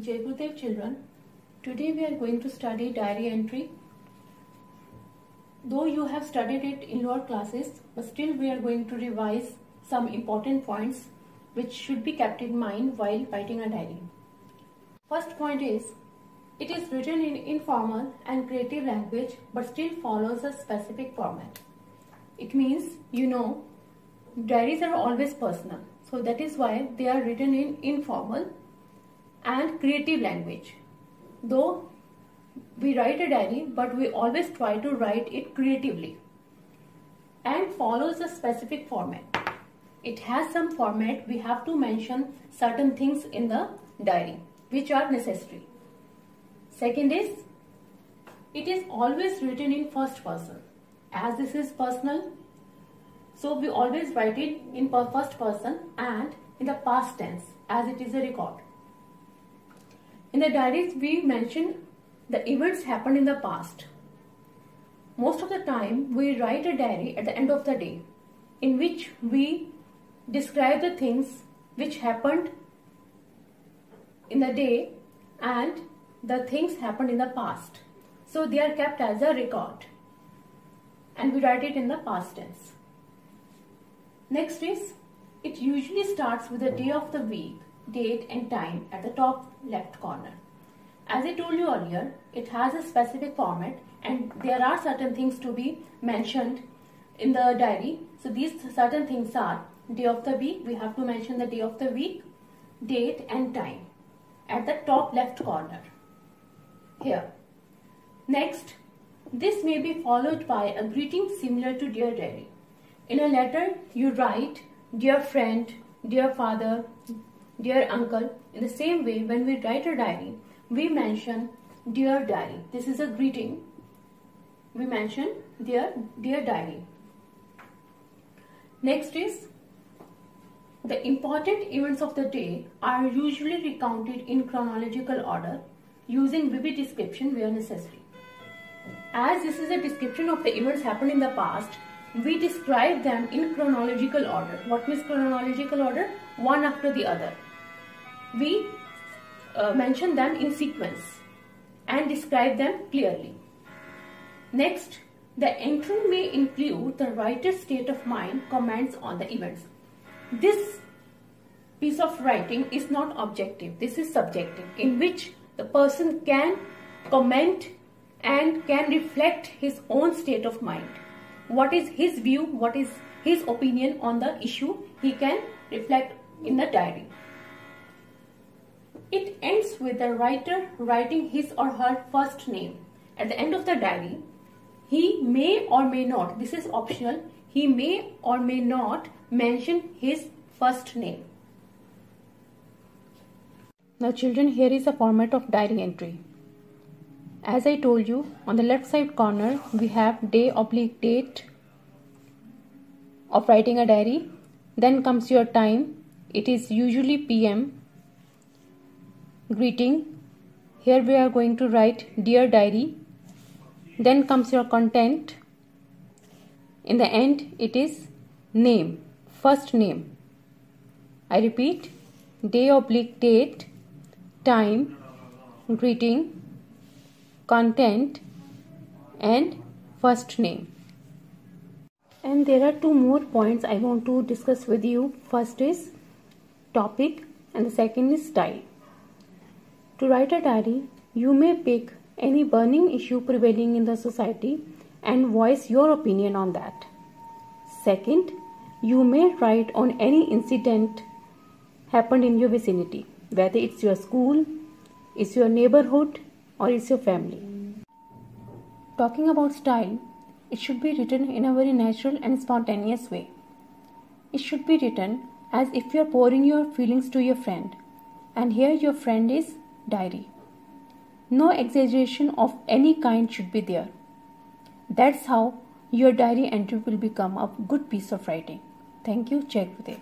Jai Gurudev children, today we are going to study diary entry. Though you have studied it in your classes, but still we are going to revise some important points which should be kept in mind while writing a diary. First point is, it is written in informal and creative language but still follows a specific format. It means, diaries are always personal. So that is why they are written in informal and creative language. Though we write a diary, but we always try to write it creatively and follows a specific format. It has some format. We have to mention certain things in the diary which are necessary. Second is, it is always written in first person. As this is personal, so we always write it in first person and in the past tense as it is a record. In the diaries, we mention the events happened in the past. Most of the time, we write a diary at the end of the day in which we describe the things which happened in the day and the things happened in the past. So they are kept as a record and we write it in the past tense. Next is, it usually starts with the day of the week, date and time at the top left corner. As I told you earlier, it has a specific format and there are certain things to be mentioned in the diary. So these certain things are day of the week. We have to mention the day of the week, date and time at the top left corner here. Next, this may be followed by a greeting similar to Dear Diary. In a letter, you write Dear friend, dear father, dear uncle. In the same way, when we write a diary, we mention Dear Diary. This is a greeting. We mention Dear Diary. Next is, the important events of the day are usually recounted in chronological order using vivid description where necessary. As this is a description of the events happened in the past, we describe them in chronological order. What means chronological order? One after the other. We mention them in sequence and describe them clearly. Next, the entry may include the writer's state of mind, comments on the events. This piece of writing is not objective. This is subjective, in which the person can comment and can reflect his own state of mind. What is his view, what is his opinion on the issue, he can reflect in the diary. It ends with the writer writing his or her first name. At the end of the diary, he may or may not, this is optional, he may or may not mention his first name. Now children, here is a format of diary entry. As I told you, on the left side corner, we have day/date of writing a diary. Then comes your time. It is usually PM. Greeting. Here we are going to write Dear Diary. Then comes your content. In the end, it is name, first name. I repeat, day/date, time, greeting, content and first name. And there are two more points I want to discuss with you. First is topic and the second is style. To write a diary, you may pick any burning issue prevailing in the society and voice your opinion on that. Second, you may write on any incident happened in your vicinity, whether it's your school, it's your neighborhood or it's your family. Talking about style, it should be written in a very natural and spontaneous way. It should be written as if you are pouring your feelings to your friend, and here your friend is diary. No exaggeration of any kind should be there. That's how your diary entry will become a good piece of writing. Thank you. Jai Gurudev.